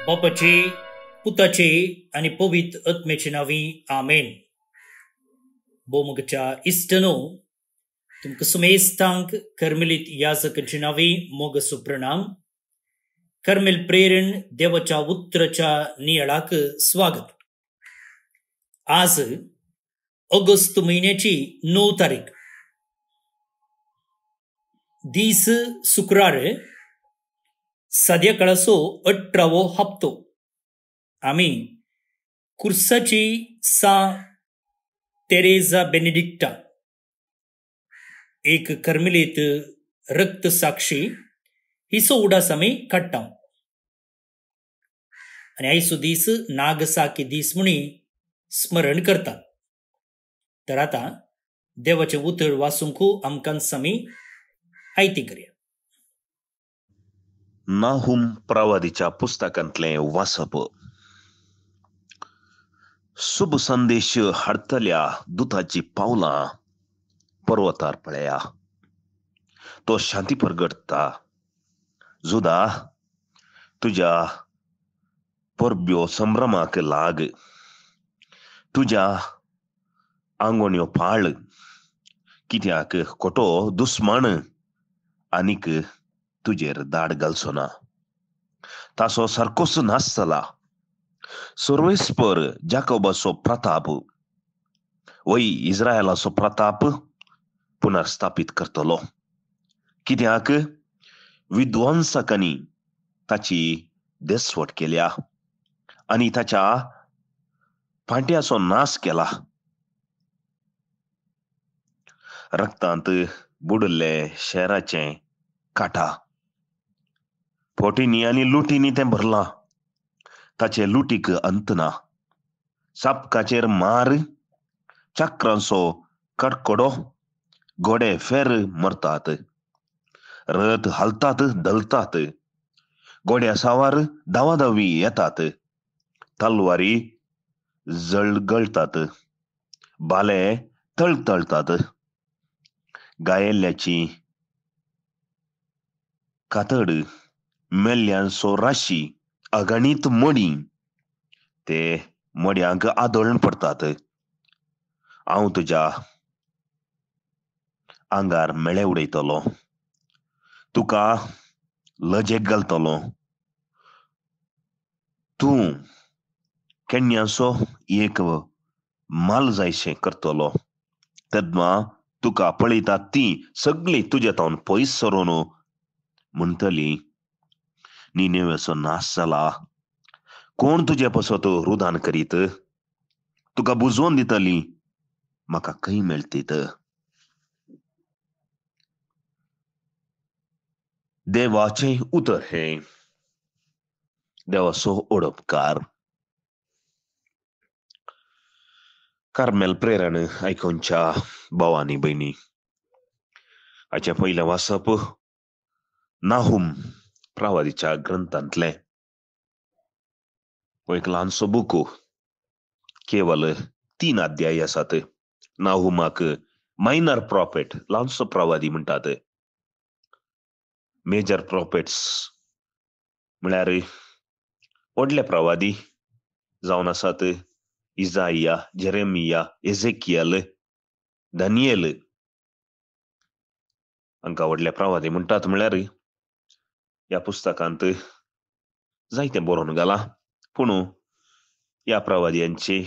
बापाचे, पुताचे आणि पवित्र आत्म्याचे नावी आमेन. बोमगच्या इष्टनो तुमका सुमेस्तांक कर्मेलित याजकांचे नावी मोग सुप्रणाम. कर्मेल प्रेरण देवाच्या उत्तराच्या नियळाक स्वागत. आज ऑगस्ट महिन्याची 9 तारीख दीस शुक्रार संध्याकाळचो 18वो हप्तो. आम्ही कुर्साची सा तेरेजा बेनेडिक्टा एक कर्मेलित रक्त साक्षी हिसो उडास आम्ही काढता आणि आयसो दीस नागसाकी दीस म्हणी स्मरण करतात. तर आता देवाचे उतर वाचूंक आमकां आमी आयती करूया. नाहुम प्रवादीच्या पुस्तकांतले वाचप. शुभ संदेश हाडतल्या दुताची पावलां पर्वतार पळया. तो शांती परगटता. जुदा तुझ्या परब्यो संभ्रमाक लाग. तुझ्या आंगोण्यो पाळ, कित्याक खोटो दुस्मण आनीक तुजेर दाड घालचो ना. तासो सारकोच नासतला. सर्वेस्पर जाकोबाचो प्रताप वय इस्रायलाचो प्रताप पुनर्स्थापित करतलो. कित्याक विध्वंसकांनी ताची देसवट केल्या आणि ताच्या फांट्याचो नाश केला. रक्तांत बुडले शहराचे काटा, फोटींनी आणि लुटींनी ते भरला. ताचे लुटीक अंत ना. सापकाचेर मार, चक्रांचो कडकडो, घोडे फेर मरतात, रथ हलतात दलतात, घोड्या सावार धावाधावी येतात, तलवारी जळगळतात, भाले तळतळतात. गायेल्याची कातड, मेल्यांचो राशी, अगणित मडी ते मड्यांक आदळून पडतात. हांव तुझ्या आंगार मेळे उडयतलो, तुका लजेक घालतलो. तूं केन्याचो एक माल जायशें करतलो. तेन्ना तुका पळयतात ती सगळी तुजे तावन पयस सरून म्हणटली, निनेवेचो नाश जाला. कोण तुजे पसत रुदान करीत? तुका बुजवून दितली, म्हाका खंय मेळटीत. देवाचे उतर हे. देवाचो ओडपकार. कार्मेल प्रेरण आयकोनच्या भावांनी बहिणी, हाचे पयलें वाचप नाहुम प्रवादीच्या ग्रंथांतले. एक ल्हानसो बुक, केवळ 3 अध्याय आसात. नाहुमाक मायनर प्रॉफेट, ल्हानसो प्रवादी म्हणटात. मेजर प्रॉफेट्स म्हळ्यार व्हडले प्रवादी जावन आसात. इजाइया, जेरेमिया, एझेकियल, दानियेल हांकां व्हडले प्रवादी म्हणटात. म्हळ्यार ह्या पुस्तकांत जायते बरोवन घाला, पूण ह्या प्रवाद्यांचे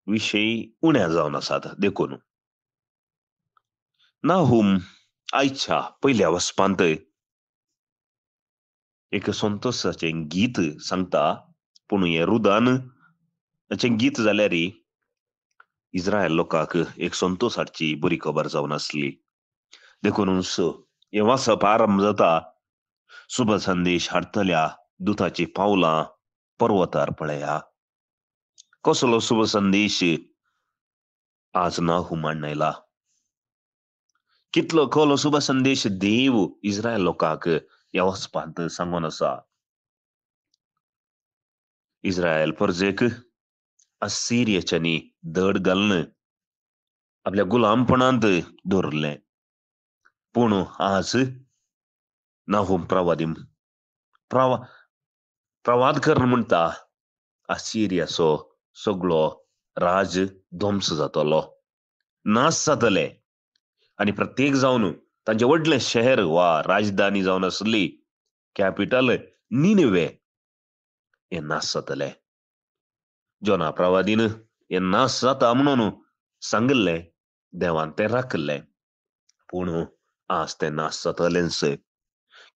विशय उण्या जावन आसात देखून. नाहुम आयच्या पयल्या वचपांत एक संतोशाचें गीत सांगता. पूण हें रुदान गीत जाल्यार इस्रायल लोकांक एक संतोशाची बरी खबर जावन आसली. देखून हें वाचप आरंभ जाता. शुभ संदेश हाडतल्या दुताची पावलां पर्वतार पळया. कसलो शुभ संदेश आज नाहुमान आयला. कितलो खोलो शुभ संदेश देव इस्रायल लोकांक ह्या वचपांत सांगून आसा. इस्रायल परजेक असिरियाच्यांनी धड घालून आपल्या गुलामपणांत दवरलें. पूण आज नाहुम प्रवादकर म्हणटा असिरियाचो सगळो राज ध्वंस जातलो, नाश जातले, आणि प्रत्येक जावन तांचे व्हडले शहर वा राजधानी जावन आसली कॅपिटल निनवे हे नाश जातले. जोना प्रवादीन हे नाश जाता म्हणून सांगले, देवान ते राखले, पूण आज ते नाश जातलेच.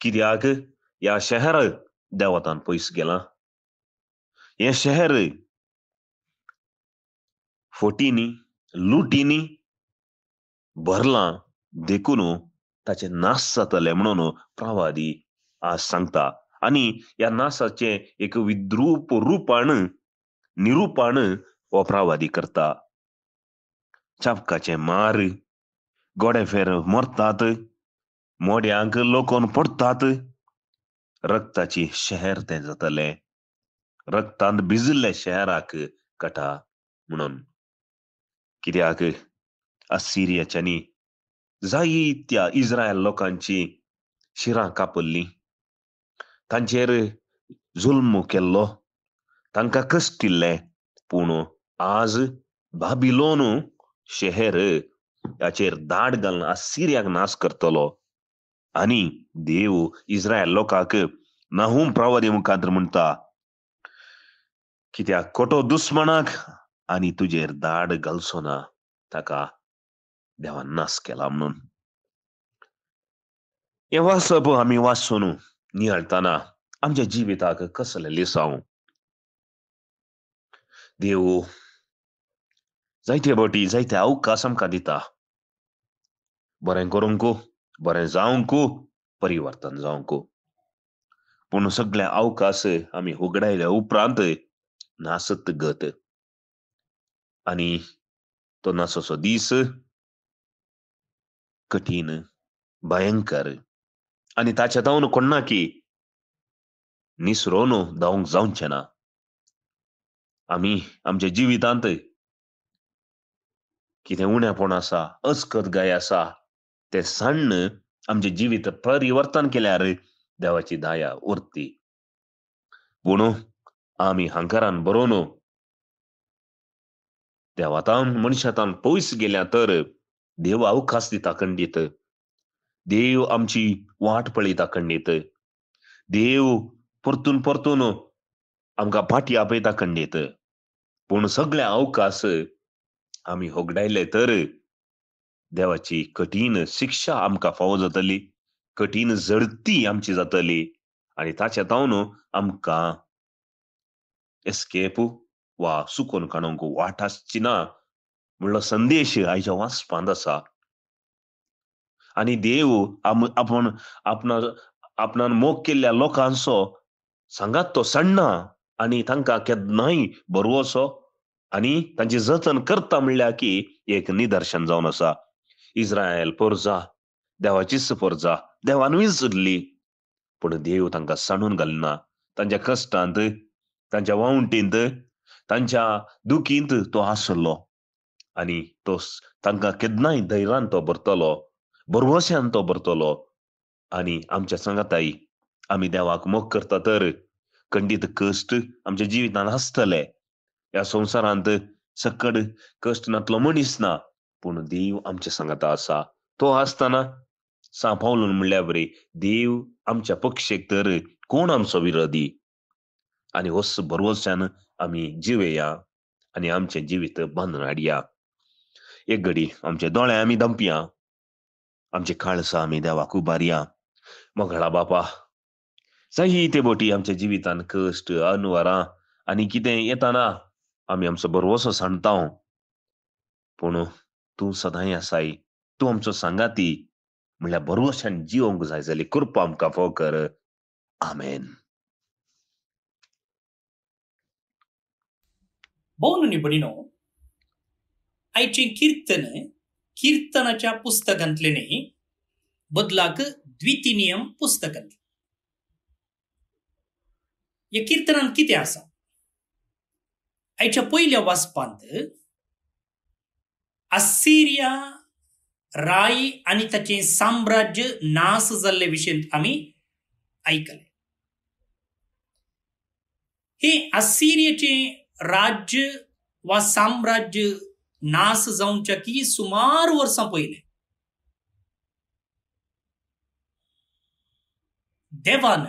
कित्याक ह्या शहर देवातान पयस गेला. हे शहर फोटींनी लुटींनी भरला, देखून ताचे नाश जातले म्हणून प्रवादी आज सांगता. आणि या नाशाचे एक विद्रूप निरूपण हो प्रवादी करता. चाबकाचे मार, गोडेफेर मरतात, मोड्यांक लोकोन पडतात, रक्ताची शहर ते जातले, रक्तांत भिजले शहराक कटा म्हणून. कित्याक असिरियाच्यांनी जायत्या इस्रायल लोकांची शिरां कापल्ली, तांचेर जुल्म केल्लो, तांकां कश्ट दिल्ले, पूण आज बाबिलोन शहर हाचेर दाड घालून असिरियाक नाश करतलो. आणि देव इस्रायल लोकांक नाहूम प्रवादी मुखांतर म्हणटा, कित्याक खोटो दुस्मनाक आणि तुजेर दाड घालचो ना, ताका देवान नाश केला म्हणून. हे वाचप आमी वाचून नियाळतना आमच्या जिविताक कसले लिसांव. देव जायते फावटी जायते अवकाश आमकां दिता, बरें करूंक, बरें जावंक, परिवर्तन जावंक. पूण सगळे अवकाश आमी उगडायल्या उपरांत नासत गत, आणि तो नासोचो दीस कठीण, भयंकर, आणि ताच्या जावन कोणना की निसरोन धांवंक जावचें ना. आमी आमच्या जिवितांत कितें उणेपण आसा, अचकतगाय आसा, ते सांडून आमचे जिवीत परिवर्तन केल्यार देवाची दया उरती. पूण आमी हांकारान बरोवन देवातान मनशातान पयस गेल्या तर देव अवकाश दिता खंडीत, देव आमची वाट पळयता खंडीत, देव परतून परतून आमकां फाटी आपयता खंडीत. पूण सगळे अवकाश आमी होगडायले तर देवाची कठीण शिक्षा आमकां फावो जातली, कठीण झडती आमची जातली, आणि ताच्या तावन आमकां एस्केप वा सुकोन काडूंक वाट आसची ना म्हणलो संदेश आयच्या वाचपांत आसा. आणि देव आपणान मोग केल्ल्या लोकांचो सांगात तो सांडना, आणि तांकां केन्नाय बरोवचो आणि तांची जतन करता म्हणल्यार की एक निदर्शन जावन आसा. इस्रायल पोरजा देवाचीच पोरजा, देवान विसरली, पूण देव तांकां सांडून घालिना. तांच्या कश्टांत, तांच्या वावुंटींत, तांच्या दुखींत तो आसलो, आणि तो तांकां केन्नाय धैर्यान तो भरतलो, भरवश्यान तो भरतलो. आणि आमच्या सांगाताई आमी देवाक मोग करता तर खंडीत कश्ट आमच्या जिवितांत आसतले. ह्या संवसारांत सकड कश्ट नातलो मनीस ना, पूण देव आमच्या सांगाता आसा. तो आसतना सा पावलून म्हणल्या बरी, देव आमच्या पक्षेक तर कोण आमचो विरोधी. आणि होस भरवश्यान आमी जिवेया आणि आमचे जिवीत बांदून हाडया. एक घडी आमचे दोळे आमी धांपया, आमचे काळसा आमी देवाक उबारया. मोगळा बापा, जायते फावटी आमच्या जिवितांत कश्ट, अनवरां आनी कितें येताना आमी आमचो भरवोसो सांडता, पूण तूं सदांय आसाय, तूं आमचो सांगाती म्हणल्यार भरवश्यान जिवंक जाय जाल्यार कृपा आमकां फाव कर. आमेन. भोवन निबडिनो आयचे कीर्तनाच्या पुस्तकांतले न्ही, बदलाक द्वितीनियम पुस्तकांतले. या कीर्तनांत कितें आसा? आयच्या पयल्या वाचपांत असिरिया राय आनी ताचें साम्राज्य नाश जाल्ले विशीं आमी आयकले. हे असिरियेचे राज्य वा साम्राज्य नाश जावच्या की सुमार वर्सां पयले देवान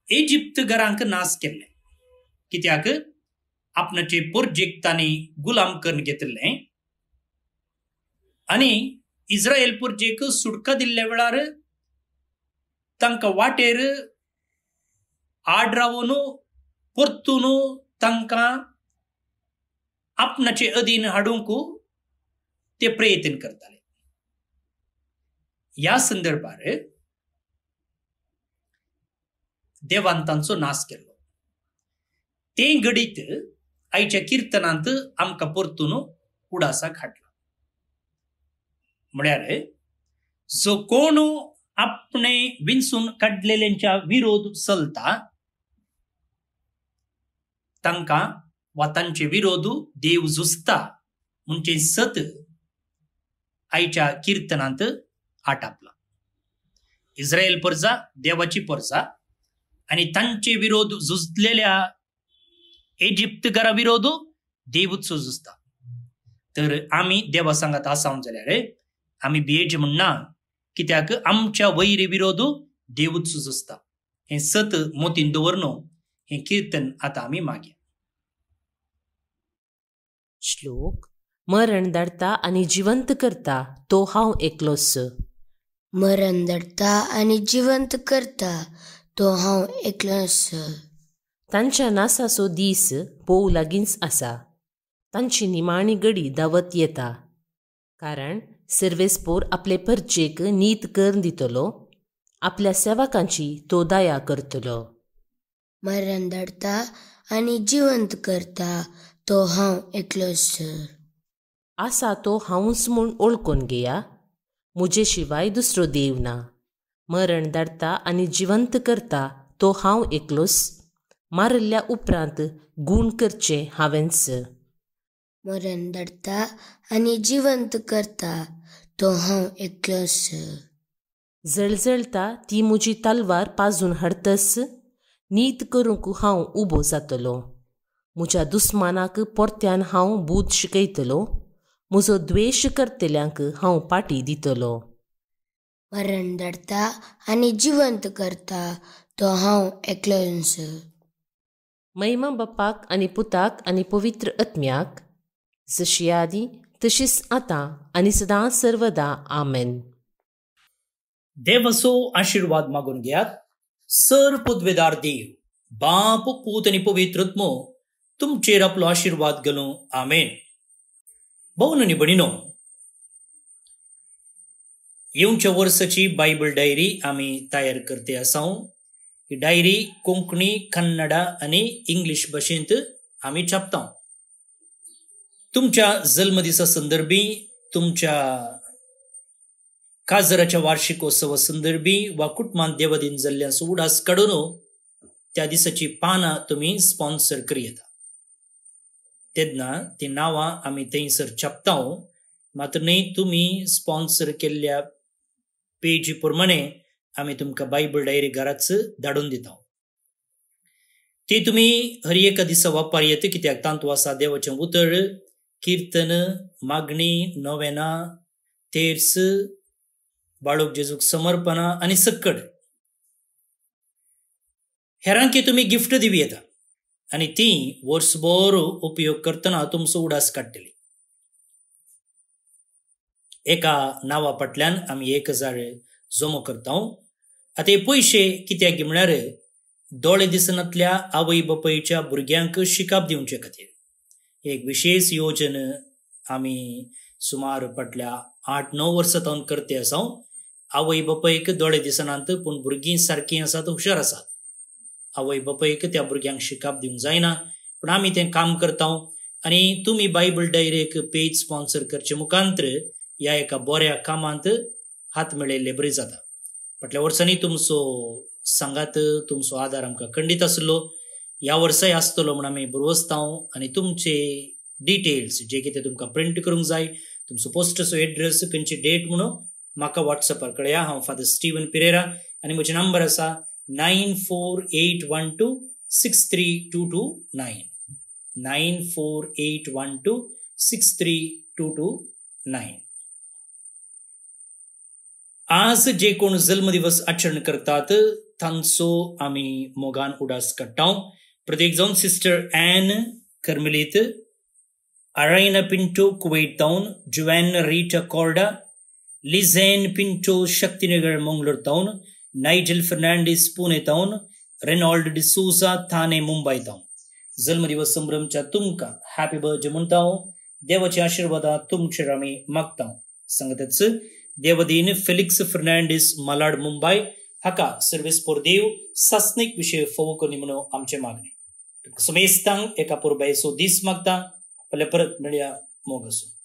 इजिप्तगरांक नाश केले, कित्याक आपणाचे पुर्जेक तांणी गुलाम करून घेतले आणि इस्रायल पुर्जेक सुटका दिल्ल्या वेळार तांकां वाटेर आड रावन परतून तांकां आपणाचे अधीन हाडूंक ते प्रयत्न करताले. ह्या संदर्भार देवान तांचो नाश केलो. ते घडीत आयच्या कीर्तनांत आमकां परतून उडासाक हाडला. म्हळ्यार जो कोण आपणे विंचून काडलेल्यांच्या विरोध चलता तांकां वा तांचे विरोध देव झुजता म्हणजे सत आयच्या कीर्तनांत आटापला. इस्रायल प्रजा देवाची प्रजा आणि तांचे विरोध झुजलेल्या इजिप्तगरा विरोध देवूच झुजता. तर आम्ही देवा सांगात आसावन जाल्यार आम्ही भियेचे म्हणना, कित्याक आमच्या वैरी विरोध देवूच झुजता. हे सत मोतीन दवरनो हे कीर्तन आता आम्ही मागया. श्लोक. मरण दडता आणि जिवंत करता तो हांव एकलोच. मरण दडता आणि जिवंत करता तो हांव एकलोच. तांच्या नासाचो दीस पोव लागींच आसा, तांची निमाणी घडी दावत येता. कारण सर्वेस्पोर आपले परचेक नीत कर दितलो, आपल्या सेवकांची तो दया करतलो. मरण दडता आणि जिवंत करता तो हांव एकलोच. आसा तो हांवच म्हूण ओळखून घेया, मुजे शिवाय दुसरो देव ना. मरण दडता आणि जिवंत करता तो हांव एकलोच, मारल्ल्या उपरांत गूण करचे हांवेंच. मरण दडता आणि जिवंत करता तो हांव एकलोच. जळजळता ती म्हजी तलवार पाजून हाडतस, नीत करूंक हांव उबो जातलो. म्हज्या दुस्मानाक परत्यान हांव बूद शिकयतलो, म्हजो द्वेश करतल्यांक हांव पाटी दितलो. मरण दडता आणि जिवंत करता तो हांव एकलोच. महिमा बापाक आणि पुताक आणि पवित्र आत्म्याक, जशी आदी तशीच आतां आणि सदां सर्वदा आमेन. देवाचो आशीर्वाद मागून घेयात. सर पदवेदार देव, बाप, पूत आणि पवित्र आत्मो तुमचेर आपलो आशीर्वाद घालूं. आमेन. भोवन आनी भणीनो, येवच्या वर्साची बायबल डायरी आमी तयार करते आसाव. ही डायरी कोंकणी, कन्नडा आणि इंग्लिश भाशेंत आमी छापता. तुमच्या जल्मदिसा संदर्भी, तुमच्या काजराच्या वार्षिकोत्सवा संदर्भी वा कुटुंबांत देवदीन जाल्ल्याचो उडास काडून त्या दिसाची पानां तुमी स्पॉन्सर करी येता. तेन्ना ती नांवां आमी थंयसर छापता. मात्र न्ही, तुमी स्पॉन्सर केल्ल्या पेजी प्रमाणे आमी तुमकां बायबल डायरी घराच धाडून दिता. ती तुमी हर एका दिसा वापर येता, कित्याक तांतू आसा देवाचें उतर, कीर्तन, मागणी, नोवेना, तेर्स, बाळूक जेजूक समर्पणा आनी सक्कड. हेरांकी तुमी गिफ्ट दिवी येता आनी ती वर्सभर उपयोग करतना तुमचो उडास काडटली. एका नांवा फाटल्यान आमी 1000 जमो करता. आतां हे पयशे कित्याक म्हळ्यार दोळे दिसनातल्या आवय बापायच्या भुरग्यांक शिकाप दिवचे खातीर एक विशेष योजन आमी सुमार फाटल्या 8-9 वर्सां तावन करते आसा. आवय बापायक दोळे दिसनात पूण भुरगीं सारकीं आसात, हुशार आसात. आवय बापायक त्या भुरग्यांक शिकाप दिवंक जायना, पूण आमी तें काम करता. आनी तुमी बायबल डायरेक पेज स्पॉन्सर करचे मुखांतर ह्या एका बऱ्या कामांत हात मेळयल्ले बरे जाता. फाटल्या वर्सांनी तुमचो सांगात, तुमचो आदार आमकां खंडीत आसलो. ह्या वर्साय आसतलो म्हण आमी बरोवस्ता. आनी तुमचे डिटेल्स जे कितें तुमकां प्रिंट करूंक जाय, तुमचो पोस्टाचो एड्रेस, खंयची डेट म्हणून म्हाका वॉट्सॅपार कळया. हांव फादर स्टीवन पिरेरा आनी म्हजे नंबर आसा 9481263229 9481263229. आज जे कोण जन्मदिवस आचरण करतात तांचो आम्ही मोगान उडास काडटाव. प्रत्येक जावन सिस्टर ॲन कर्मेलीत, Arayna Pinto Kuwait town, Juen Rita Corda, Lizen Pinto Shaktinagar Mangalore town, Nigel Fernandes Pune town, Reynold D'Souza Thane Mumbai town. जन्मदिवस संभ्रमच्या तुमकां हॅपी बर्थडे म्हणटाव. देवाची आशीर्वादा तुमचेर आमी मागताव. सांगतच देवदीन फेलिक्स फर्नांडिस मालाड मुंबई हाका सर्वेस पोर देव सासनीक विषय फोव करनी म्हणून आमचे मागणे. समेस्तांक एका पुरबायचो दीस मागता. परत मेळया मोग असो.